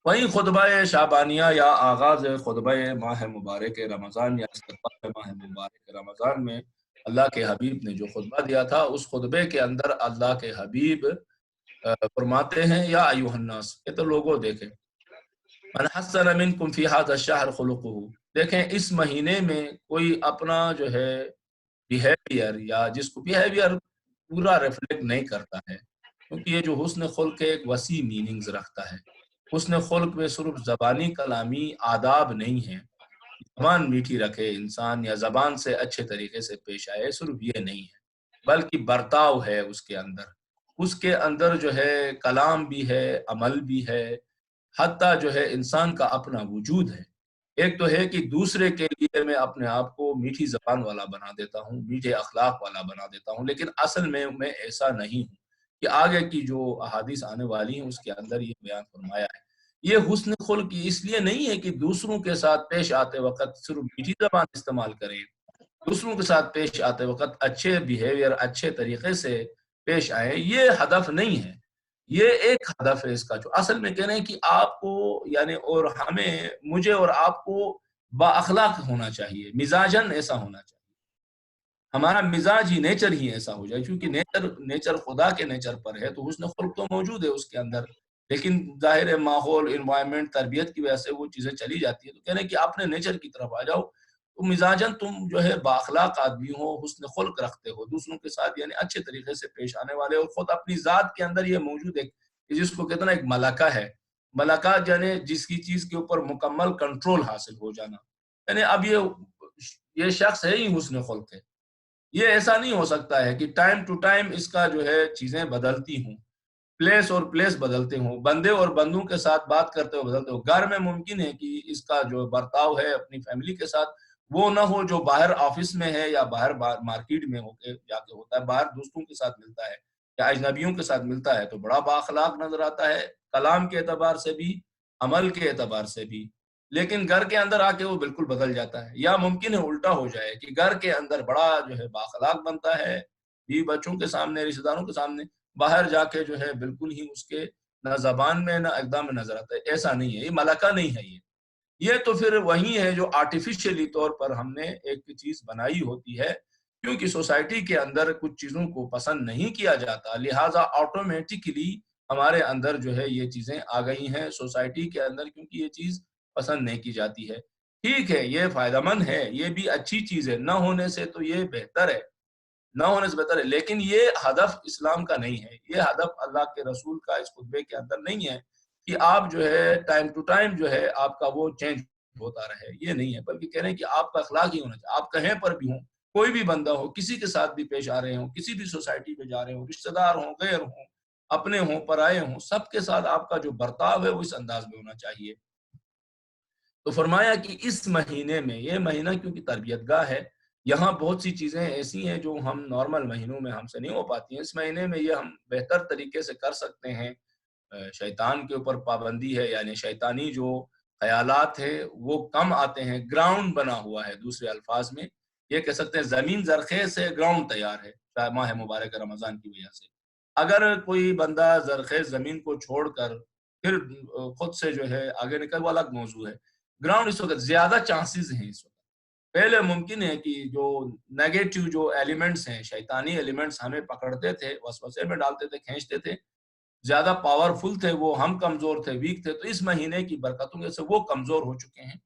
وہیں خطبہ شعبانیہ یا آغاز خطبہ ماہ مبارک رمضان یا استقبال ماہ مبارک رمضان میں اللہ کے حبیب نے جو خطبہ دیا تھا، اس خطبے کے اندر اللہ کے حبیب فرماتے ہیں یا ایوہ الناس، کہ تو لوگوں دیکھیں، من حسن منکم فی ھذا الشہر خلقہ، دیکھیں اس مہینے میں کوئی اپنا جو ہے بیہیویئر یا جس کو بیہیویئر پورا ریفلیکٹ نہیں کرتا ہے، کیونکہ یہ جو حسن خلق ہے ایک وسیع میننگز رکھتا ہے۔ حسن خلق میں صرف زبانی کلامی آداب نہیں ہے، زبان میٹھی رکھے انسان یا زبان سے اچھے طریقے سے پیش آئے، صرف یہ نہیں ہے، بلکہ برتاؤ ہے اس کے اندر جو ہے کلام بھی ہے، عمل بھی ہے، حتیٰ جو ہے انسان کا اپنا وجود ہے۔ ایک تو ہے کہ دوسرے کے لیے میں اپنے آپ کو میٹھی زبان والا بنا دیتا ہوں، میٹھے اخلاق والا بنا دیتا ہوں، لیکن اصل میں ایسا نہیں ہوں، کہ آگے کی جو احادیث آنے والی ہیں اس کے اندر یہ بیان فرمایا ہے۔ یہ حسن خلق اس لیے نہیں ہے کہ دوسروں کے ساتھ پیش آتے وقت صرف میٹھی زبان استعمال کریں، دوسروں کے ساتھ پیش آتے وقت اچھے بیہیویئر اچھے طریقے سے پیش آئیں، یہ ہدف نہیں ہے۔ یہ ایک ہدف ہے اس کا، جو اصل میں کہہ رہے ہیں کہ آپ کو یعنی اور ہمیں مجھے اور آپ کو با اخلاق ہونا چاہیے، مزاجن ایسا ہونا چاہیے، ہمارا مزاج ہی نیچر ہی ایسا ہو جائے، کیونکہ نیچر خدا کے نیچر پر ہے، تو حسن خلق تو موجود ہے اس کے اندر، لیکن ظاہر ہے ماحول، انوائرمنٹ، تربیت کی وجہ سے وہ چیزیں چلی جاتی ہیں۔ تو کہہ رہے ہیں کہ اپنے نیچر کی طرف آ جاؤ، تو مزاجن تم جو ہے بااخلاق آدمی ہو، حسن خلق رکھتے ہو، دوسروں کے ساتھ یعنی اچھے طریقے سے پیش آنے والے، اور خود اپنی ذات کے اندر یہ موجود ہے کہ جس کو کہتے ہیں نا ایک ملکہ ہے، ملکہ یعنی جس کی چیز کے اوپر مکمل کنٹرول حاصل ہو جانا، یعنی اب یہ شخص ہے ہی حسن خلق ہے۔ یہ ایسا نہیں ہو سکتا ہے کہ ٹائم ٹو ٹائم اس کا جو ہے چیزیں بدلتی ہوں، پلیس اور پلیس بدلتے ہوں، بندے اور بندوں کے ساتھ بات کرتے ہوئے بدلتے ہو، گھر میں ممکن ہے کہ اس کا جو برتاؤ ہے اپنی فیملی کے ساتھ وہ نہ ہو جو باہر آفس میں ہے یا باہر مارکیٹ میں ہو کے جا کے ہوتا ہے، باہر دوستوں کے ساتھ ملتا ہے یا اجنبیوں کے ساتھ ملتا ہے تو بڑا بااخلاق نظر آتا ہے، کلام کے اعتبار سے بھی، عمل کے اعتبار سے بھی، لیکن گھر کے اندر آ کے وہ بالکل بدل جاتا ہے، یا ممکن ہے الٹا ہو جائے کہ گھر کے اندر بڑا جو ہے بااخلاق بنتا ہے، بیوی بچوں کے سامنے، رشتہ داروں کے سامنے، باہر جا کے جو ہے بالکل ہی اس کے نہ زبان میں نہ اقدام میں نظر آتا ہے۔ ایسا نہیں ہے، یہ ملکہ نہیں ہے، یہ تو پھر وہی ہے جو آرٹیفیشلی طور پر ہم نے ایک چیز بنائی ہوتی ہے، کیونکہ سوسائٹی کے اندر کچھ چیزوں کو پسند نہیں کیا جاتا، لہٰذا آٹومیٹکلی ہمارے اندر جو ہے یہ چیزیں آ گئی ہیں سوسائٹی کے اندر، کیونکہ یہ چیز پسند نہیں کی جاتی ہے۔ ٹھیک ہے، یہ فائدہ مند ہے، یہ بھی اچھی چیز ہے، نہ ہونے سے تو یہ بہتر ہے، نہ ہونے سے بہتر ہے، لیکن یہ ہدف اسلام کا نہیں ہے، یہ ہدف اللہ کے رسول کا اس خطبے کے اندر نہیں ہے کہ آپ جو ہے ٹائم ٹو ٹائم جو ہے آپ کا وہ چینج ہوتا رہے، یہ نہیں ہے، بلکہ کہہ رہے ہیں کہ آپ کا اخلاق ہی ہونا چاہیے، آپ کہیں پر بھی ہوں، کوئی بھی بندہ ہو، کسی کے ساتھ بھی پیش آ رہے ہوں، کسی بھی سوسائٹی میں جا رہے ہوں، رشتہ دار ہوں، غیر ہوں، اپنے ہوں، پرائے ہوں، سب کے ساتھ آپ کا جو برتاؤ ہے وہ اس انداز میں ہونا چاہیے۔ تو فرمایا کہ اس مہینے میں، یہ مہینہ کیونکہ تربیت گاہ ہے، یہاں بہت سی چیزیں ایسی ہیں جو ہم نارمل مہینوں میں ہم سے نہیں ہو پاتی ہیں، اس مہینے میں یہ ہم بہتر طریقے سے کر سکتے ہیں۔ شیطان کے اوپر پابندی ہے، یعنی شیطانی جو خیالات ہیں وہ کم آتے ہیں، گراؤنڈ بنا ہوا ہے، دوسرے الفاظ میں یہ کہہ سکتے ہیں زمین زرخیز سے گراؤنڈ تیار ہے ماہ مبارک رمضان کی وجہ سے۔ اگر کوئی بندہ زرخیز زمین کو چھوڑ کر پھر خود سے جو ہے آگے نکل، وہ الگ موضوع ہے۔ گراؤنڈ اس وقت زیادہ چانسز ہیں، اس وقت پہلے ممکن ہے کہ جو نیگیٹو جو ایلیمنٹس ہیں، شیطانی ایلیمنٹس ہمیں پکڑتے تھے، وسوسے میں ڈالتے تھے، کھینچتے تھے، زیادہ پاورفل تھے، وہ ہم کمزور تھے، ویک تھے، تو اس مہینے کی برکتوں سے وہ کمزور ہو چکے ہیں،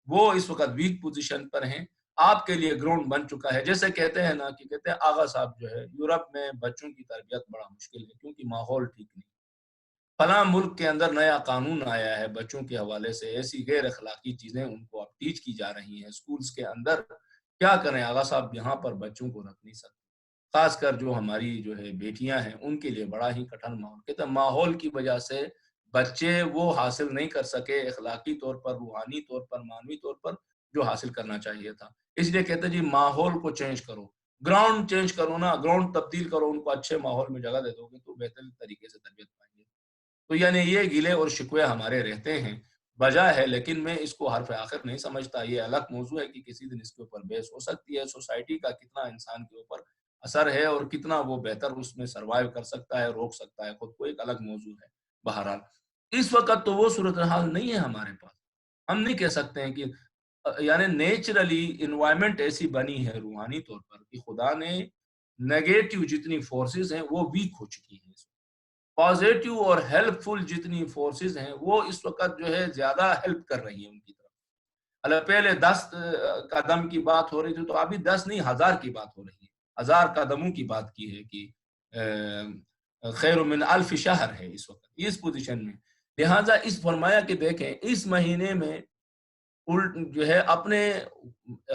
وہ اس وقت ویک پوزیشن پر ہیں، آپ کے لیے گراؤنڈ بن چکا ہے۔ جیسے کہتے ہیں نا کہ کہتے ہیں آغا صاحب جو ہے یورپ میں بچوں کی تربیت بڑا مشکل ہے کیونکہ ماحول ٹھیک نہیں، فلاں ملک کے اندر نیا قانون آیا ہے بچوں کے حوالے سے، ایسی غیر اخلاقی چیزیں ان کو اب ٹیچ کی جا رہی ہیں اسکولز کے اندر، کیا کریں آغا صاحب، یہاں پر بچوں کو رکھ نہیں سکتے، خاص کر جو ہماری جو ہے بیٹیاں ہیں ان کے لیے بڑا ہی کٹھن ماحول، کہتے ہیں ماحول کی وجہ سے بچے وہ حاصل نہیں کر سکے اخلاقی طور پر، روحانی طور پر، معنوی طور پر جو حاصل کرنا چاہیے تھا، اس لیے کہتے ہیں جی ماحول کو چینج کرو، گراؤنڈ چینج کرو نا، گراؤنڈ تبدیل کرو، ان کو اچھے ماحول میں جگہ دے دو گے تو بہتر طریقے سے تربیت پائیں گے۔ تو یعنی یہ گلے اور شکوے ہمارے رہتے ہیں، وجہ ہے، لیکن میں اس کو حرف آخر نہیں سمجھتا، یہ الگ موضوع ہے کہ کسی دن اس کے اوپر بحث ہو سکتی ہے، سوسائٹی کا کتنا انسان کے اوپر اثر ہے اور کتنا وہ بہتر اس میں سروائیو کر سکتا ہے، روک سکتا ہے خود کو، ایک الگ موضوع ہے۔ بہرحال اس وقت تو وہ صورتحال نہیں ہے ہمارے پاس. ہم نہیں کہہ سکتے ہیں کہ یعنی نیچرلی انوائرمنٹ ایسی بنی ہے روحانی طور پر کہ خدا نے نیگیٹو جتنی فورسز ہیں وہ ویک ہو چکی ہیں. پازیٹو اور ہیلپ فل جتنی فورسز ہیں وہ اس وقت جو ہے زیادہ ہیلپ کر رہی ہیں ان کی طرف. اللہ پہلے 10 قدم کی بات ہو رہی تھی تو ابھی 10 نہیں 1000 کی بات ہو رہی ہے. 1000 قدموں کی بات کی ہے کہ خیر من الف شہر ہے اس وقت اس پوزیشن میں. لہٰذا اس فرمایا کہ دیکھیں اس مہینے میں جو ہے اپنے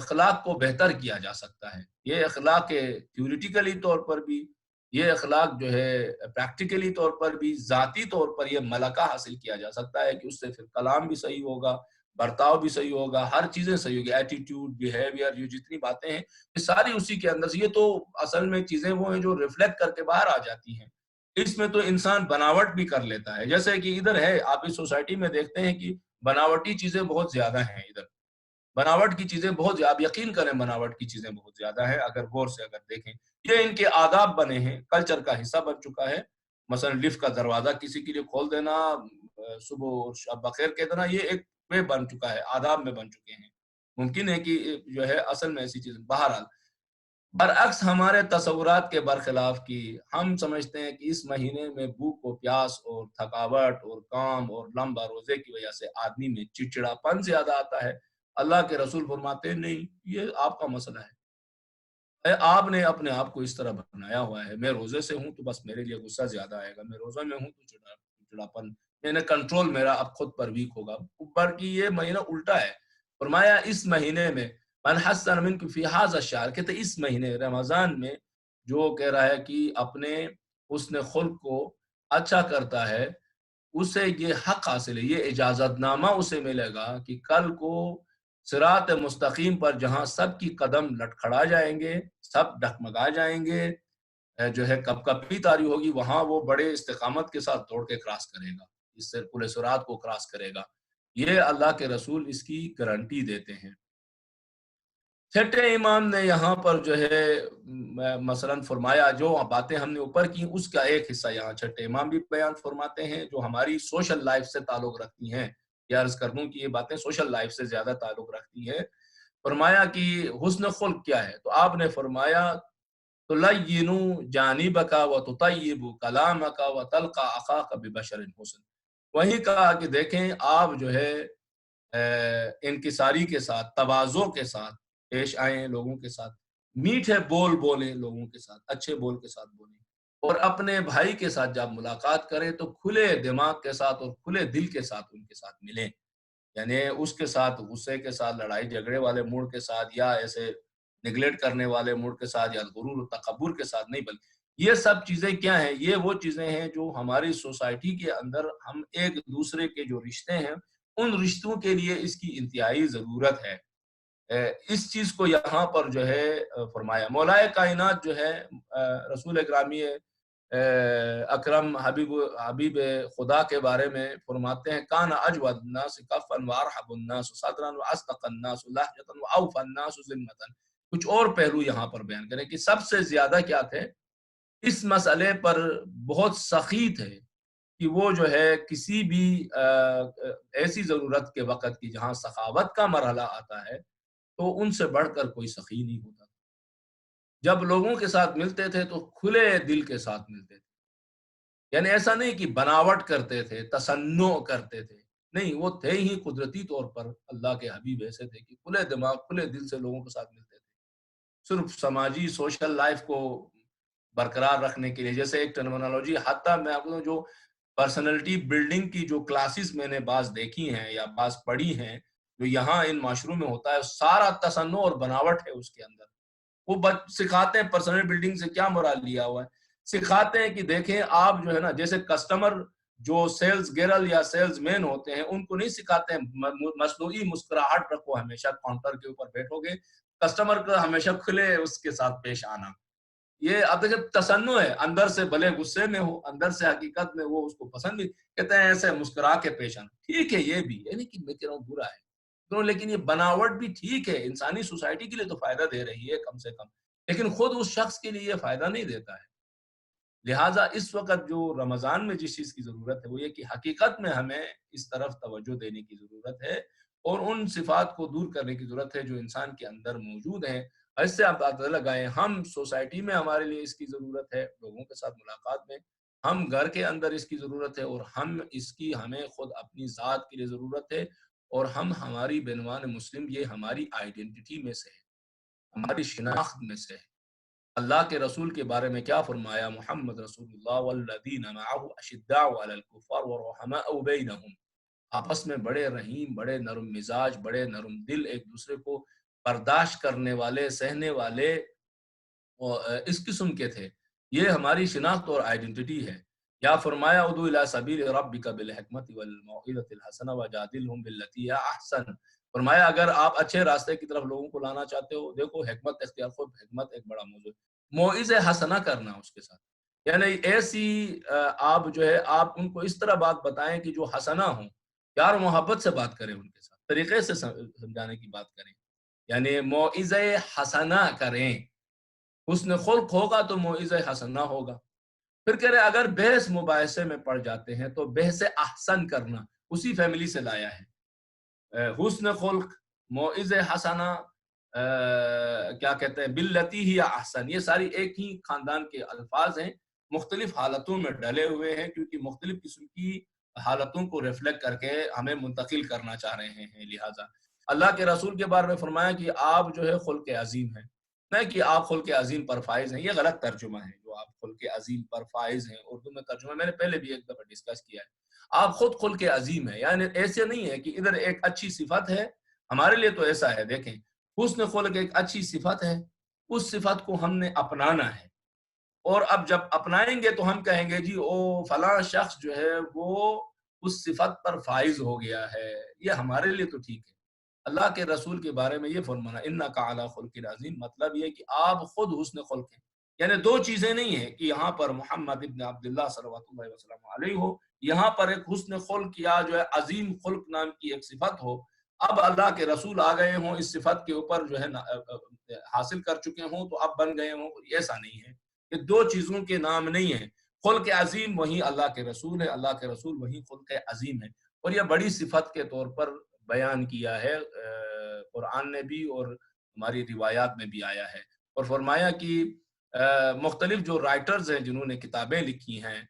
اخلاق کو بہتر کیا جا سکتا ہے. یہ اخلاق تھیوریٹیکلی طور پر بھی، یہ اخلاق جو ہے پریکٹیکلی طور پر بھی، ذاتی طور پر یہ ملکہ حاصل کیا جا سکتا ہے کہ اس سے پھر کلام بھی صحیح ہوگا، برتاؤ بھی صحیح ہوگا، ہر چیزیں صحیح ہوگی، ایٹیٹیوڈ، بیہیویئر، یہ جتنی باتیں ہیں یہ ساری اسی کے اندر سے. یہ تو اصل میں چیزیں وہ ہیں جو ریفلیکٹ کر کے باہر آ جاتی ہیں. اس میں تو انسان بناوٹ بھی کر لیتا ہے، جیسے کہ ادھر ہے آپ اس سوسائٹی میں دیکھتے ہیں کہ بناوٹی چیزیں بہت زیادہ ہیں. ادھر بناوٹ کی چیزیں بہت زیادہ، آپ یقین کریں بناوٹ کی چیزیں بہت زیادہ ہیں اگر غور سے اگر دیکھیں. یہ ان کے آداب بنے ہیں، کلچر کا حصہ بن چکا ہے. مثلا لفٹ کا دروازہ کسی کے لیے کھول دینا، صبح اور شب بخیر کہہ دینا، یہ ایک وے بن چکا ہے، آداب میں بن چکے ہیں. ممکن ہے کہ جو ہے اصل میں ایسی چیزیں بہرحال برعکس ہمارے تصورات کے برخلاف کی ہم سمجھتے ہیں کہ اس مہینے میں بھوک و پیاس اور تھکاوٹ اور کام اور لمبا روزے کی وجہ سے آدمی میں چڑچڑاپن زیادہ آتا ہے. اللہ کے رسول فرماتے ہیں نہیں، یہ آپ کا مسئلہ ہے. آپ نے اپنے آپ کو اس طرح بنایا ہوا ہے، میں روزے سے ہوں تو بس میرے لیے غصہ زیادہ آئے گا، میں روزہ میں ہوں تو چڑچڑاپن، میں نے کنٹرول میرا اب خود پر ویک ہوگا. اوپر کی یہ مہینہ الٹا ہے. فرمایا اس مہینے میں من حسن منکم فی ھذا الشہر، کہتے اس مہینے رمضان میں جو کہہ رہا ہے کہ اپنے حسن خلق کو اچھا کرتا ہے اسے یہ حق حاصل ہے، یہ اجازت نامہ اسے ملے گا کہ کل کو صراط مستقیم پر جہاں سب کی قدم لٹکھڑا جائیں گے، سب ڈگمگا جائیں گے، جو ہے کب کبھی تاری ہوگی، وہاں وہ بڑے استقامت کے ساتھ دوڑ کے کراس کرے گا، اس سے پورے صراط کو کراس کرے گا. یہ اللہ کے رسول اس کی گارنٹی دیتے ہیں. چھٹے امام نے یہاں پر جو ہے مثلا فرمایا جو باتیں ہم نے اوپر کی اس کا ایک حصہ یہاں چھٹے امام بھی بیان فرماتے ہیں جو ہماری سوشل لائف سے تعلق رکھتی ہیں. یہ عرض کر دوں کہ یہ باتیں سوشل لائف سے زیادہ تعلق رکھتی ہیں. فرمایا کہ حسن خلق کیا ہے، تو آپ نے فرمایا تُلَيِّنُ جَانِبَكَ وَتُطَيِّبُ كَلَامَكَ وَتَلْقَى أَخَاكَ بِبَشَرٍ حُسْنٍ. وہی کہا کہ دیکھیں آپ جو ہے انکساری کے ساتھ، تواضع کے ساتھ پیش آئیں لوگوں کے ساتھ، میٹھے بول بولیں لوگوں کے ساتھ، اچھے بول کے ساتھ بولیں، اور اپنے بھائی کے ساتھ جب ملاقات کریں تو کھلے دماغ کے ساتھ اور کھلے دل کے ساتھ ان کے ساتھ ملیں. یعنی اس کے ساتھ غصے کے ساتھ، لڑائی جھگڑے والے موڈ کے ساتھ، یا ایسے نگلیکٹ کرنے والے موڈ کے ساتھ، یا غرور و تکبر کے ساتھ نہیں، بلکہ یہ سب چیزیں کیا ہیں، یہ وہ چیزیں ہیں جو ہماری سوسائٹی کے اندر ہم ایک دوسرے کے جو رشتے ہیں ان رشتوں کے لیے اس کی انتہائی ضرورت ہے. اس چیز کو یہاں پر جو ہے فرمایا. مولائے کائنات جو ہے رسول اکرامی اکرم حبیب خدا کے بارے میں فرماتے ہیں کان اجود الناس کفا وارحب الناس صدرا واصدق الناس لہجة واوفى الناس ذمة. کچھ اور پہلو یہاں پر بیان کریں کہ سب سے زیادہ کیا تھے اس مسئلے پر بہت سخی تھے کہ وہ جو ہے کسی بھی ایسی ضرورت کے وقت کی جہاں سخاوت کا مرحلہ آتا ہے تو ان سے بڑھ کر کوئی سخی نہیں ہوتا. جب لوگوں کے ساتھ ملتے تھے تو کھلے دل کے ساتھ ملتے تھے. یعنی ایسا نہیں کہ بناوٹ کرتے تھے، تصنع کرتے تھے، نہیں، وہ تھے ہی قدرتی طور پر اللہ کے حبیب ایسے تھے کہ کھلے دماغ کھلے دل سے لوگوں کے ساتھ ملتے تھے. صرف سماجی سوشل لائف کو برقرار رکھنے کے لیے، جیسے ایک ٹرمینالوجی، حتیٰ میں آپ کو جو پرسنالٹی بلڈنگ کی جو کلاسز میں نے بعض دیکھی ہیں یا بعض پڑھی ہیں جو یہاں ان معاشروں میں ہوتا ہے، سارا تصنع اور بناوٹ ہے اس کے اندر. وہ سکھاتے ہیں پرسنل بلڈنگ سے کیا مراد لیا ہوا ہے، سکھاتے ہیں کہ دیکھیں آپ جو ہے نا، جیسے کسٹمر جو سیلز گرل یا سیلز مین ہوتے ہیں ان کو نہیں سکھاتے ہیں مصنوعی مسکراہٹ رکھو، ہمیشہ کاؤنٹر کے اوپر بیٹھو گے، کسٹمر کو ہمیشہ کھلے اس کے ساتھ پیش آنا. یہ اب دیکھیں تصنع ہے، اندر سے بھلے غصے میں ہو، اندر سے حقیقت میں وہ اس کو پسند بھی کہتے ہیں ایسے مسکرا کے پیش آنا. ٹھیک ہے، یہ بھی یعنی کہ میں کہہ رہا ہوں برا ہے، لیکن یہ بناوٹ بھی ٹھیک ہے، انسانی سوسائٹی کے لیے تو فائدہ دے رہی ہے کم سے کم، لیکن خود اس شخص کے لیے یہ فائدہ نہیں دیتا ہے. لہٰذا اس وقت جو رمضان میں جس چیز کی ضرورت ہے وہ یہ کہ حقیقت میں ہمیں اس طرف توجہ دینے کی ضرورت ہے اور ان صفات کو دور کرنے کی ضرورت ہے جو انسان کے اندر موجود ہیں. اس سے آپ اندازہ لگائیں، ہم سوسائٹی میں ہمارے لیے اس کی ضرورت ہے، لوگوں کے ساتھ ملاقات میں، ہم گھر کے اندر اس کی ضرورت ہے، اور ہمیں خود اپنی ذات کے لیے ضرورت ہے، اور ہماری بعنوان مسلم یہ ہماری آئیڈینٹی میں سے ہے، ہماری شناخت میں سے ہے. اللہ کے رسول کے بارے میں کیا فرمایا؟ محمد رسول اللہ والذین معه اشداء علی الکفار ورحماء بینہم، آپس میں بڑے رحیم، بڑے نرم مزاج، بڑے نرم دل، ایک دوسرے کو برداشت کرنے والے، سہنے والے اس قسم کے تھے. یہ ہماری شناخت اور آئیڈینٹی ہے. یا فرمایا ادعو الی سبیل ربک بالحکمت والموعظۃ الحسنہ وجادلہم باللتی ہی احسن. فرمایا اگر آپ اچھے راستے کی طرف لوگوں کو لانا چاہتے ہو، دیکھو حکمت اختیار، خود حکمت ایک بڑا موضوع ہے، موعظہ حسنہ کرنا اس کے ساتھ، یعنی ایسی آپ جو ہے آپ ان کو اس طرح بات بتائیں کہ جو حسنہ ہوں، پیار و محبت سے بات کریں، ان کے ساتھ طریقے سے سمجھانے کی بات کریں، یعنی موعظہ حسنہ کریں. حسن خلق ہوگا تو موعظہ حسنہ ہوگا. پھر کہہ رہے اگر بحث مباحثے میں پڑ جاتے ہیں تو بحث احسن کرنا، اسی فیملی سے لایا ہے. حسن خلق، موعظہ حسنہ، کیا کہتے ہیں باللتی ہی احسن، یہ ساری ایک ہی خاندان کے الفاظ ہیں، مختلف حالتوں میں ڈلے ہوئے ہیں، کیونکہ مختلف قسم کی حالتوں کو ریفلیکٹ کر کے ہمیں منتقل کرنا چاہ رہے ہیں. لہٰذا اللہ کے رسول کے بارے میں فرمایا کہ آپ جو ہے خلق عظیم ہیں، نہ کہ آپ خلق عظیم پر فائز ہیں. یہ غلط ترجمہ ہے، جو آپ خلق عظیم پر فائز ہیں اردو میں ترجمہ میں نے پہلے بھی ایک دفعہ ڈسکس کیا ہے. آپ خود خلق عظیم ہیں، یعنی ایسے نہیں ہے کہ ادھر ایک اچھی صفت ہے ہمارے لیے تو ایسا ہے. دیکھیں حسن خلق ایک اچھی صفت ہے، اس صفت کو ہم نے اپنانا ہے، اور اب جب اپنائیں گے تو ہم کہیں گے جی او فلاں شخص جو ہے وہ اس صفت پر فائز ہو گیا ہے. یہ ہمارے لیے تو ٹھیک ہے. اللہ کے رسول کے بارے میں یہ فرمانا انک علی خلق عظیم، مطلب یہ کہ آپ خود حسن خلق ہیں. یعنی دو چیزیں نہیں ہیں کہ یہاں پر محمد ابن عبداللہ صلوات اللہ وسلم علیہ ہو، یہاں پر ایک حسن خلق یا جو ہے عظیم خلق نام کی ایک صفت ہو. اب اللہ کے رسول آ گئے ہوں اس صفت کے اوپر جو ہے حاصل کر چکے ہوں تو اب بن گئے ہوں، ایسا نہیں ہے. یہ دو چیزوں کے نام نہیں ہیں. خلق عظیم وہی اللہ کے رسول ہے، اللہ کے رسول وہی خلق عظیم ہے، اور یہ بڑی صفت کے طور پر بیان کیا ہے قرآن نے بھی اور ہماری روایات میں بھی آیا ہے. اور فرمایا کہ مختلف جو رائٹرز ہیں جنہوں نے کتابیں لکھی ہیں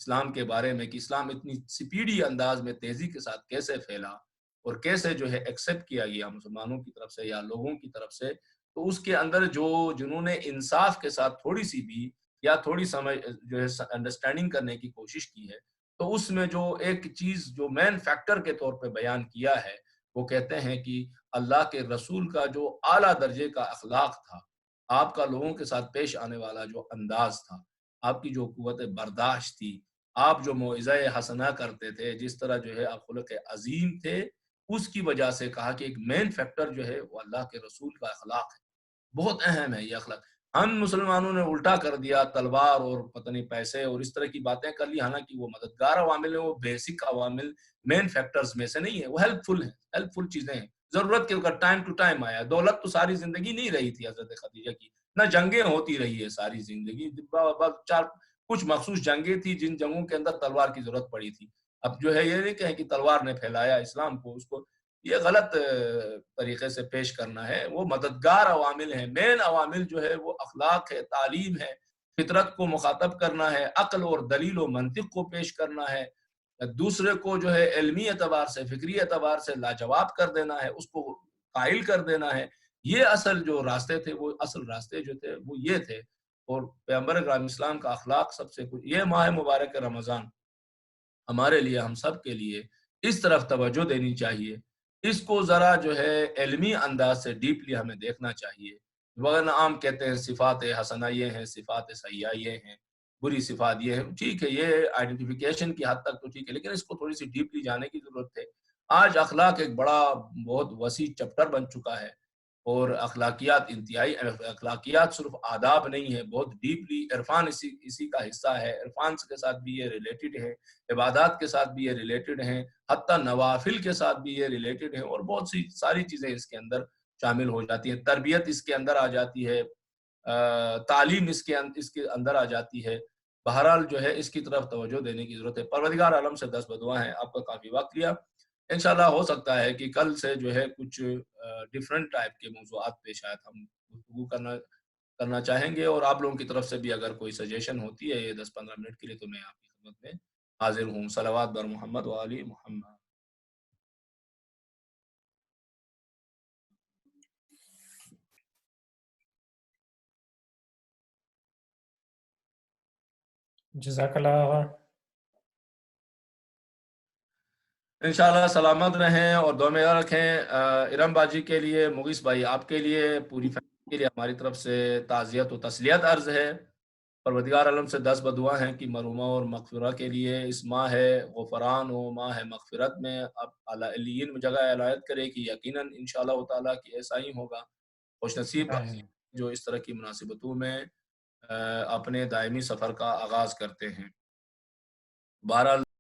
اسلام کے بارے میں، کہ اسلام اتنی سپیڈی انداز میں تیزی کے ساتھ کیسے پھیلا اور کیسے جو ہے ایکسیپٹ کیا گیا مسلمانوں کی طرف سے یا لوگوں کی طرف سے، تو اس کے اندر جنہوں نے انصاف کے ساتھ تھوڑی سی بھی یا تھوڑی سمجھ جو ہے انڈرسٹینڈنگ کرنے کی کوشش کی ہے، تو اس میں جو ایک چیز جو مین فیکٹر کے طور پہ بیان کیا ہے، وہ کہتے ہیں کہ اللہ کے رسول کا جو اعلیٰ درجے کا اخلاق تھا، آپ کا لوگوں کے ساتھ پیش آنے والا جو انداز تھا، آپ کی جو قوت برداشت تھی، آپ جو موعظہ حسنہ کرتے تھے، جس طرح جو ہے آپ خلق عظیم تھے، اس کی وجہ سے کہا کہ ایک مین فیکٹر جو ہے وہ اللہ کے رسول کا اخلاق ہے. بہت اہم ہے یہ اخلاق. ہم مسلمانوں نے الٹا کر دیا، تلوار اور پتہ نہیں پیسے اور اس طرح کی باتیں کر لی، حالانکہ وہ مددگار عوامل ہیں، وہ بیسک عوامل مین فیکٹرز میں سے نہیں ہے، وہ ہیلپ فل ہیں، ہیلپ فل چیزیں ہیں. ضرورت کے وقت ٹائم ٹو ٹائم آیا. دولت تو ساری زندگی نہیں رہی تھی حضرت خدیجہ کی، نہ جنگیں ہوتی رہی ہے ساری زندگی، کچھ مخصوص جنگیں تھی جن جنگوں کے اندر تلوار کی ضرورت پڑی تھی. اب جو ہے یہ نہیں کہیں کہ تلوار نے پھیلایا اسلام کو، اس کو یہ غلط طریقے سے پیش کرنا ہے. وہ مددگار عوامل ہیں. مین عوامل جو ہے وہ اخلاق ہے، تعلیم ہے، فطرت کو مخاطب کرنا ہے، عقل اور دلیل و منطق کو پیش کرنا ہے، دوسرے کو جو ہے علمی اعتبار سے، فکری اعتبار سے لاجواب کر دینا ہے، اس کو قائل کر دینا ہے. یہ اصل جو راستے تھے، وہ اصل راستے جو تھے وہ یہ تھے. اور پیغمبر اکرم اسلام کا اخلاق سب سے کچھ. یہ ماہ مبارک رمضان ہمارے لیے، ہم سب کے لیے اس طرف توجہ دینی چاہیے. اس کو ذرا جو ہے علمی انداز سے ڈیپلی ہمیں دیکھنا چاہیے. ورنہ عام کہتے ہیں صفات حسنہ یہ ہیں، صفات سیئہ یہ ہیں، بری صفات یہ ہیں. ٹھیک ہے، یہ آئیڈینٹیفیکیشن کی حد تک تو ٹھیک ہے، لیکن اس کو تھوڑی سی ڈیپلی جانے کی ضرورت ہے. آج اخلاق ایک بڑا بہت وسیع چیپٹر بن چکا ہے، اور اخلاقیات انتہائی، اخلاقیات صرف آداب نہیں ہے، بہت ڈیپلی عرفان اسی کا حصہ ہے. عرفان کے ساتھ بھی یہ ریلیٹڈ ہے، عبادات کے ساتھ بھی یہ ریلیٹڈ ہیں، حتیٰ نوافل کے ساتھ بھی یہ ریلیٹڈ ہیں، اور بہت سی ساری چیزیں اس کے اندر شامل ہو جاتی ہیں. تربیت اس کے اندر آ جاتی ہے، تعلیم اس کے اندر آ جاتی ہے. بہرحال جو ہے اس کی طرف توجہ دینے کی ضرورت ہے. پروردگار عالم سے 10 بدعا ہیں. آپ کا کافی وقت لیا. انشاءاللہ ہو سکتا ہے کہ کل سے جو ہے کچھ ڈیفرنٹ ٹائپ کے موضوعات پہ شاید ہم گفتگو کرنا چاہیں گے, اور آپ لوگوں کی طرف سے بھی اگر کوئی سجیشن ہوتی ہے یہ 10-15 منٹ کے لیے تو میں آپ کی خدمت میں حاضر ہوں. صلوات بر محمد و آل محمد. جزاک اللہ. انشاءاللہ سلامت رہیں اور دعا میں رکھیں. ارم باجی کے لیے, مغیث بھائی آپ کے لیے, پوری فیملی کے لیے ہماری طرف سے تعزیت و تسلیت عرض ہے. پروردگار عالم سے 10 بدعا ہیں کہ مرحومہ اور مغفرہ کے لیے اس ماہ ہے غفران و ماہ مغفرت میں اب اعلی علیین میں جگہ عنایت کرے کہ یقیناً انشاءاللہ تعالیٰ کہ ایسا ہی ہوگا. خوش نصیب جو اس طرح کی مناسبتوں میں اپنے دائمی سفر کا آغاز کرتے ہیں. بہرحال